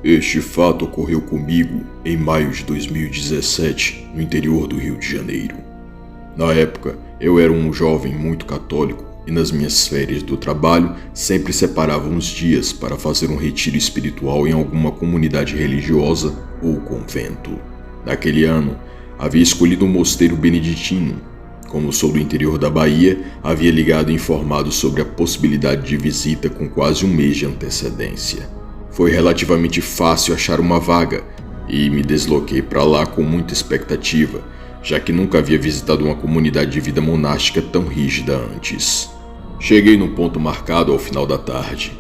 Este fato ocorreu comigo em maio de 2017, no interior do Rio de Janeiro. Na época, eu era um jovem muito católico e nas minhas férias do trabalho sempre separava uns dias para fazer um retiro espiritual em alguma comunidade religiosa ou convento. Naquele ano, havia escolhido um mosteiro beneditino. Como sou do interior da Bahia, havia ligado e informado sobre a possibilidade de visita com quase um mês de antecedência. Foi relativamente fácil achar uma vaga e me desloquei para lá com muita expectativa, já que nunca havia visitado uma comunidade de vida monástica tão rígida antes. Cheguei no ponto marcado ao final da tarde.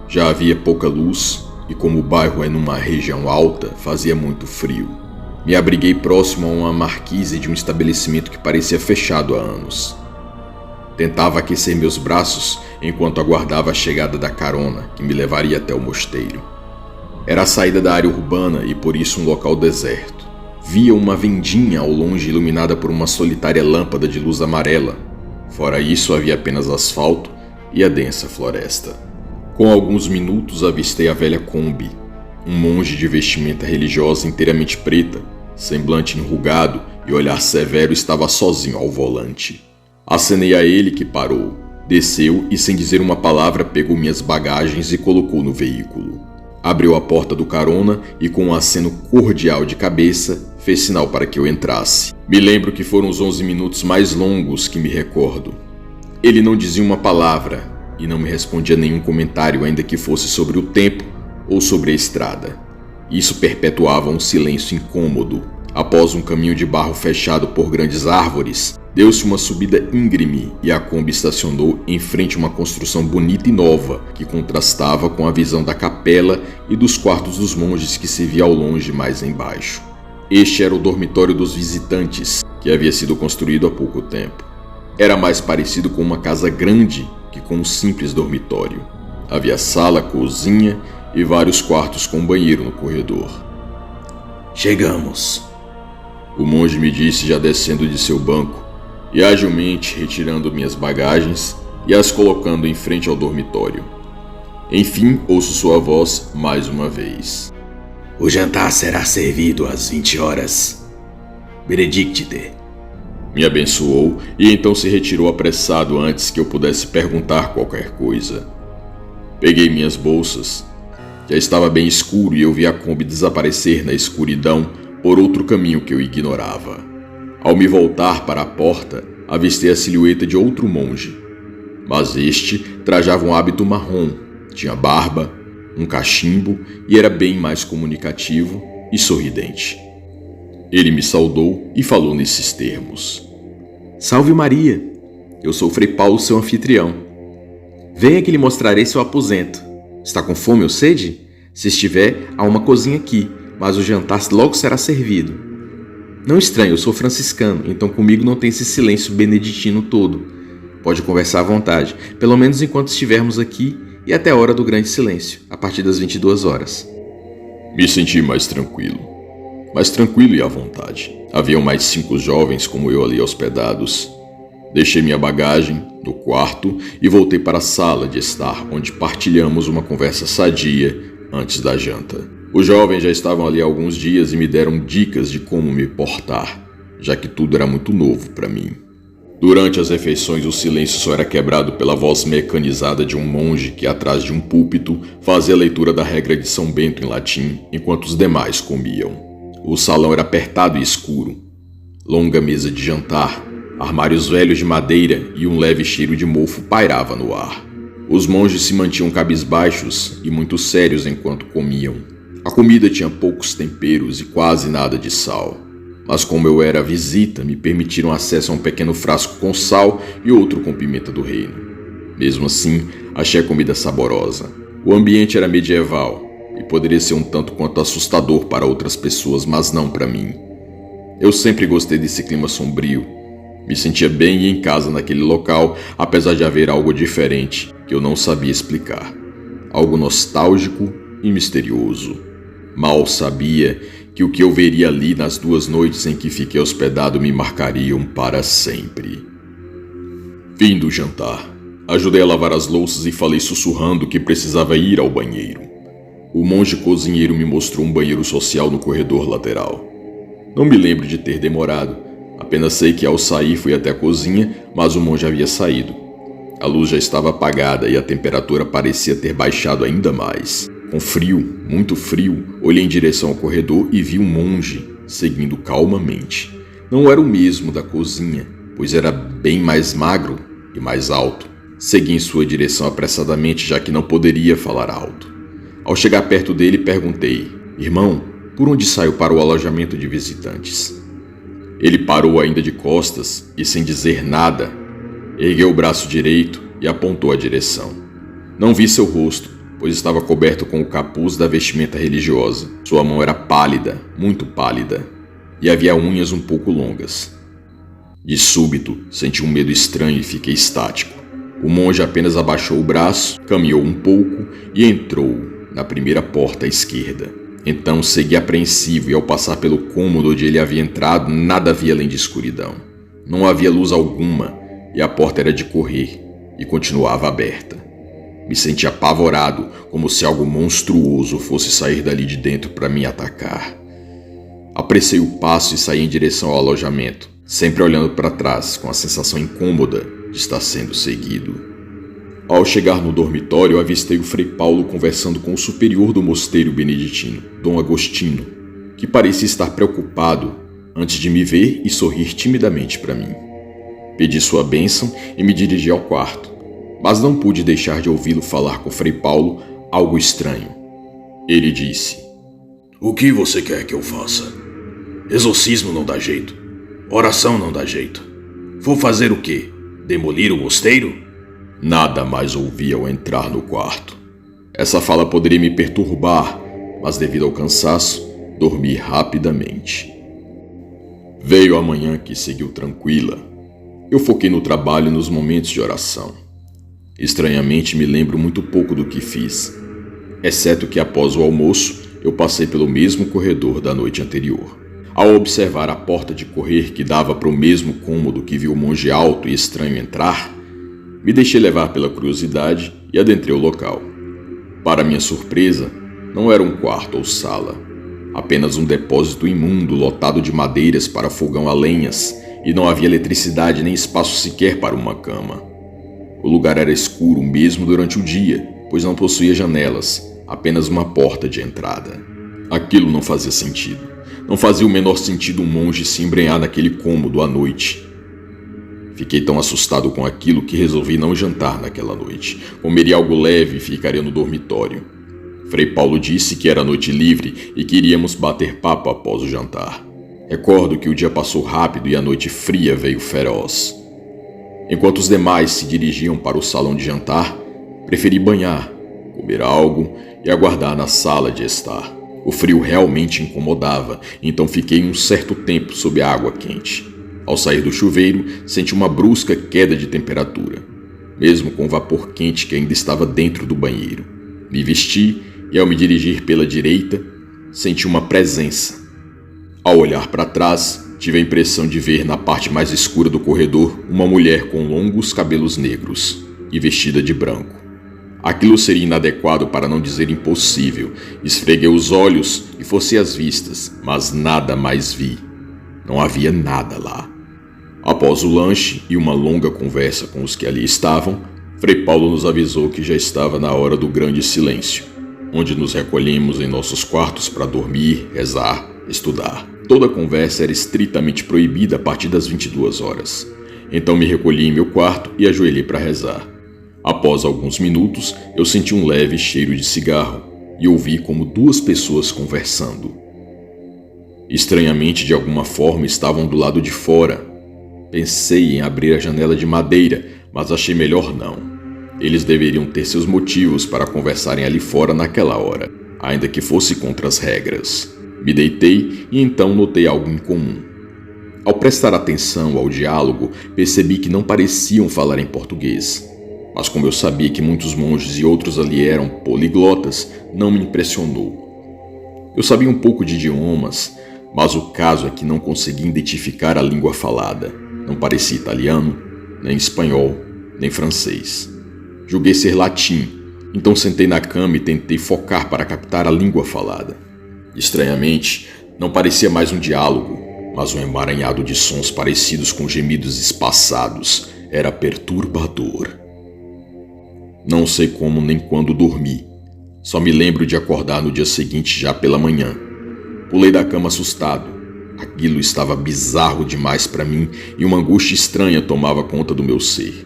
Já havia pouca luz e, como o bairro é numa região alta, fazia muito frio. Me abriguei próximo a uma marquise de um estabelecimento que parecia fechado há anos. Tentava aquecer meus braços enquanto aguardava a chegada da carona que me levaria até o mosteiro. Era a saída da área urbana e por isso um local deserto. Via uma vendinha ao longe iluminada por uma solitária lâmpada de luz amarela. Fora isso havia apenas asfalto e a densa floresta. Com alguns minutos avistei a velha Kombi. Um monge de vestimenta religiosa inteiramente preta, semblante enrugado e olhar severo estava sozinho ao volante. Acenei a ele que parou, desceu e sem dizer uma palavra pegou minhas bagagens e colocou no veículo. Abriu a porta do carona e com um aceno cordial de cabeça fez sinal para que eu entrasse. Me lembro que foram os 11 minutos mais longos que me recordo. Ele não dizia uma palavra e não me respondia nenhum comentário, ainda que fosse sobre o tempo ou sobre a estrada. Isso perpetuava um silêncio incômodo. Após um caminho de barro fechado por grandes árvores, deu-se uma subida íngreme e a Kombi estacionou em frente a uma construção bonita e nova que contrastava com a visão da capela e dos quartos dos monges que se via ao longe mais embaixo. Este era o dormitório dos visitantes, que havia sido construído há pouco tempo. Era mais parecido com uma casa grande que com um simples dormitório. Havia sala, cozinha e vários quartos com banheiro no corredor. Chegamos, o monge me disse já descendo de seu banco e agilmente retirando minhas bagagens e as colocando em frente ao dormitório. Enfim, ouço sua voz mais uma vez. O jantar será servido às 20 horas. Benedicite. Me abençoou e então se retirou apressado antes que eu pudesse perguntar qualquer coisa. Peguei minhas bolsas. Já estava bem escuro e eu vi a Kombi desaparecer na escuridão por outro caminho que eu ignorava. Ao me voltar para a porta, avistei a silhueta de outro monge. Mas este trajava um hábito marrom, tinha barba, um cachimbo e era bem mais comunicativo e sorridente. Ele me saudou e falou nesses termos. Salve Maria, eu sou Frei Paulo, seu anfitrião. Venha que lhe mostrarei seu aposento. Está com fome ou sede? Se estiver, há uma cozinha aqui, mas o jantar logo será servido. Não estranhe, eu sou franciscano, então comigo não tem esse silêncio beneditino todo. Pode conversar à vontade, pelo menos enquanto estivermos aqui e até a hora do grande silêncio, a partir das 22 horas. Me senti mais tranquilo e à vontade. Haviam mais 5 jovens como eu ali hospedados. Deixei minha bagagem no quarto e voltei para a sala de estar, onde partilhamos uma conversa sadia antes da janta. Os jovens já estavam ali há alguns dias e me deram dicas de como me portar, já que tudo era muito novo para mim. Durante as refeições, o silêncio só era quebrado pela voz mecanizada de um monge que, atrás de um púlpito, fazia a leitura da regra de São Bento em latim, enquanto os demais comiam. O salão era apertado e escuro. Longa mesa de jantar, armários velhos de madeira e um leve cheiro de mofo pairava no ar. Os monges se mantinham cabisbaixos e muito sérios enquanto comiam. A comida tinha poucos temperos e quase nada de sal. Mas como eu era visita, me permitiram acesso a um pequeno frasco com sal e outro com pimenta do reino. Mesmo assim, achei a comida saborosa. O ambiente era medieval e poderia ser um tanto quanto assustador para outras pessoas, mas não para mim. Eu sempre gostei desse clima sombrio. Me sentia bem e em casa naquele local, apesar de haver algo diferente que eu não sabia explicar. Algo nostálgico e misterioso. Mal sabia que o que eu veria ali nas 2 noites em que fiquei hospedado me marcariam para sempre. Fim do jantar. Ajudei a lavar as louças e falei sussurrando que precisava ir ao banheiro. O monge cozinheiro me mostrou um banheiro social no corredor lateral. Não me lembro de ter demorado, apenas sei que ao sair fui até a cozinha, mas o monge havia saído. A luz já estava apagada e a temperatura parecia ter baixado ainda mais. Com frio, muito frio, olhei em direção ao corredor e vi um monge seguindo calmamente. Não era o mesmo da cozinha, pois era bem mais magro e mais alto. Segui em sua direção apressadamente, já que não poderia falar alto. Ao chegar perto dele, perguntei: "Irmão, por onde saio para o alojamento de visitantes?" Ele parou ainda de costas e, sem dizer nada, ergueu o braço direito e apontou a direção. Não vi seu rosto, pois estava coberto com o capuz da vestimenta religiosa. Sua mão era pálida, muito pálida, e havia unhas um pouco longas. De súbito, senti um medo estranho e fiquei estático. O monge apenas abaixou o braço, caminhou um pouco e entrou na primeira porta à esquerda. Então segui apreensivo e ao passar pelo cômodo onde ele havia entrado, nada havia além de escuridão. Não havia luz alguma e a porta era de correr e continuava aberta. Me senti apavorado, como se algo monstruoso fosse sair dali de dentro para me atacar. Apressei o passo e saí em direção ao alojamento, sempre olhando para trás com a sensação incômoda de estar sendo seguido. Ao chegar no dormitório, avistei o Frei Paulo conversando com o superior do mosteiro beneditino, Dom Agostinho, que parecia estar preocupado antes de me ver e sorrir timidamente para mim. Pedi sua bênção e me dirigi ao quarto, mas não pude deixar de ouvi-lo falar com o Frei Paulo algo estranho. Ele disse: "O que você quer que eu faça? Exorcismo não dá jeito. Oração não dá jeito. Vou fazer o quê? Demolir o mosteiro?" Nada mais ouvi ao entrar no quarto. Essa fala poderia me perturbar, mas devido ao cansaço, dormi rapidamente. Veio a manhã que seguiu tranquila. Eu foquei no trabalho e nos momentos de oração. Estranhamente, me lembro muito pouco do que fiz, exceto que após o almoço, eu passei pelo mesmo corredor da noite anterior. Ao observar a porta de correr que dava para o mesmo cômodo que vi o monge alto e estranho entrar, me deixei levar pela curiosidade e adentrei o local. Para minha surpresa, não era um quarto ou sala, apenas um depósito imundo lotado de madeiras para fogão a lenhas, e não havia eletricidade nem espaço sequer para uma cama. O lugar era escuro mesmo durante o dia, pois não possuía janelas, apenas uma porta de entrada. Aquilo não fazia sentido. Não fazia o menor sentido um monge se embrenhar naquele cômodo à noite. Fiquei tão assustado com aquilo que resolvi não jantar naquela noite. Comeria algo leve e ficaria no dormitório. Frei Paulo disse que era noite livre e que iríamos bater papo após o jantar. Recordo que o dia passou rápido e a noite fria veio feroz. Enquanto os demais se dirigiam para o salão de jantar, preferi banhar, comer algo e aguardar na sala de estar. O frio realmente incomodava, então fiquei um certo tempo sob a água quente. Ao sair do chuveiro, senti uma brusca queda de temperatura, mesmo com o vapor quente que ainda estava dentro do banheiro. Me vesti e, ao me dirigir pela direita, senti uma presença. Ao olhar para trás, tive a impressão de ver na parte mais escura do corredor uma mulher com longos cabelos negros e vestida de branco. Aquilo seria inadequado para não dizer impossível. Esfreguei os olhos e forcei as vistas, mas nada mais vi. Não havia nada lá. Após o lanche e uma longa conversa com os que ali estavam, Frei Paulo nos avisou que já estava na hora do grande silêncio, onde nos recolhemos em nossos quartos para dormir, rezar, estudar. Toda a conversa era estritamente proibida a partir das 22 horas. Então me recolhi em meu quarto e ajoelhei para rezar. Após alguns minutos, eu senti um leve cheiro de cigarro e ouvi como duas pessoas conversando. Estranhamente, de alguma forma, estavam do lado de fora. Pensei em abrir a janela de madeira, mas achei melhor não. Eles deveriam ter seus motivos para conversarem ali fora naquela hora, ainda que fosse contra as regras. Me deitei e então notei algo incomum. Ao prestar atenção ao diálogo, percebi que não pareciam falar em português. Mas como eu sabia que muitos monges e outros ali eram poliglotas, não me impressionou. Eu sabia um pouco de idiomas, mas o caso é que não conseguia identificar a língua falada. Não parecia italiano, nem espanhol, nem francês. Julguei ser latim, Então sentei na cama e tentei focar para captar a língua falada. Estranhamente, não parecia mais um diálogo, mas um emaranhado de sons parecidos com gemidos espaçados. Era perturbador. Não sei como nem quando dormi. Só me lembro de acordar no dia seguinte já pela manhã. Pulei da cama assustado. Aquilo estava bizarro demais para mim e uma angústia estranha tomava conta do meu ser.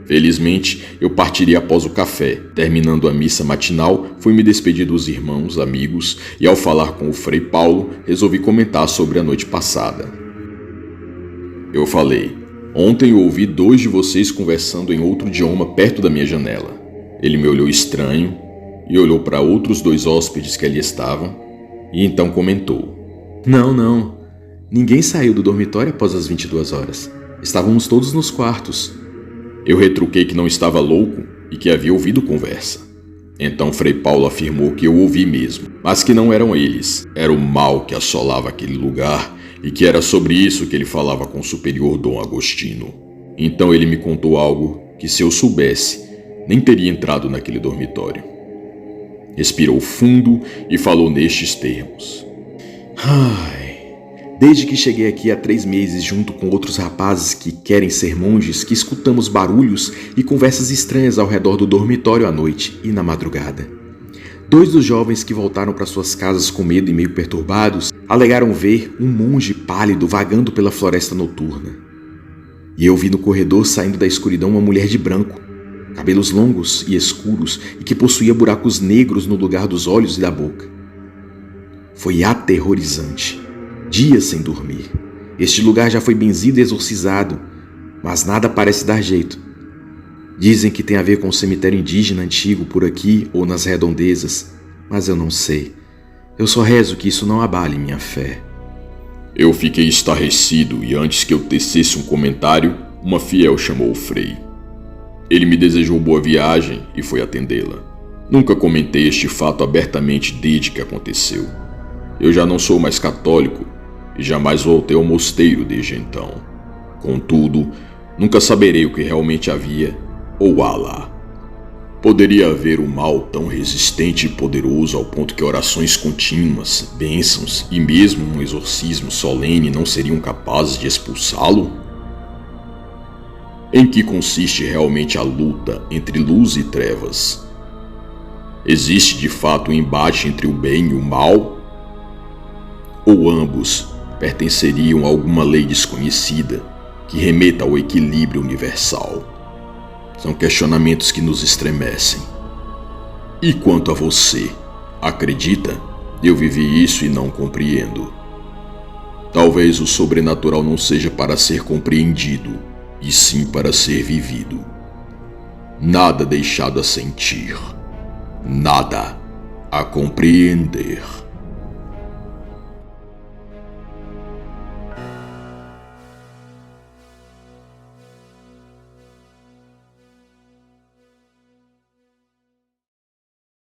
Felizmente, eu partiria após o café. Terminando a missa matinal, fui me despedir dos irmãos, amigos, e ao falar com o Frei Paulo, resolvi comentar sobre a noite passada. Eu falei: ontem eu ouvi 2 de vocês conversando em outro idioma perto da minha janela. Ele me olhou estranho e olhou para outros 2 hóspedes que ali estavam, e então comentou: Não. Ninguém saiu do dormitório após as 22 horas. Estávamos todos nos quartos. Eu retruquei que não estava louco e que havia ouvido conversa. Então Frei Paulo afirmou que eu ouvi mesmo, mas que não eram eles. Era o mal que assolava aquele lugar e que era sobre isso que ele falava com o superior Dom Agostino. Então ele me contou algo que, se eu soubesse, nem teria entrado naquele dormitório. Respirou fundo e falou nestes termos: Desde que cheguei aqui há 3 meses junto com outros rapazes que querem ser monges, que escutamos barulhos e conversas estranhas ao redor do dormitório à noite e na madrugada. 2 dos jovens que voltaram para suas casas com medo e meio perturbados alegaram ver um monge pálido vagando pela floresta noturna. E eu vi no corredor, saindo da escuridão, uma mulher de branco, cabelos longos e escuros e que possuía buracos negros no lugar dos olhos e da boca. Foi aterrorizante. Dias sem dormir. Este lugar já foi benzido e exorcizado, mas nada parece dar jeito. Dizem que tem a ver com o cemitério indígena antigo por aqui ou nas redondezas, mas eu não sei. Eu só rezo que isso não abale minha fé. Eu fiquei estarrecido e antes que eu tecesse um comentário, uma fiel chamou o Frei. Ele me desejou boa viagem e foi atendê-la. Nunca comentei este fato abertamente desde que aconteceu. Eu já não sou mais católico e jamais voltei ao mosteiro desde então. Contudo, nunca saberei o que realmente havia ou há lá. Poderia haver um mal tão resistente e poderoso ao ponto que orações contínuas, bênçãos e mesmo um exorcismo solene não seriam capazes de expulsá-lo? Em que consiste realmente a luta entre luz e trevas? Existe de fato um embate entre o bem e o mal? Ou ambos pertenceriam a alguma lei desconhecida que remeta ao equilíbrio universal? São questionamentos que nos estremecem. E quanto a você, acredita? Eu vivi isso e não compreendo. Talvez o sobrenatural não seja para ser compreendido, e sim para ser vivido. Nada deixado a sentir, nada a compreender.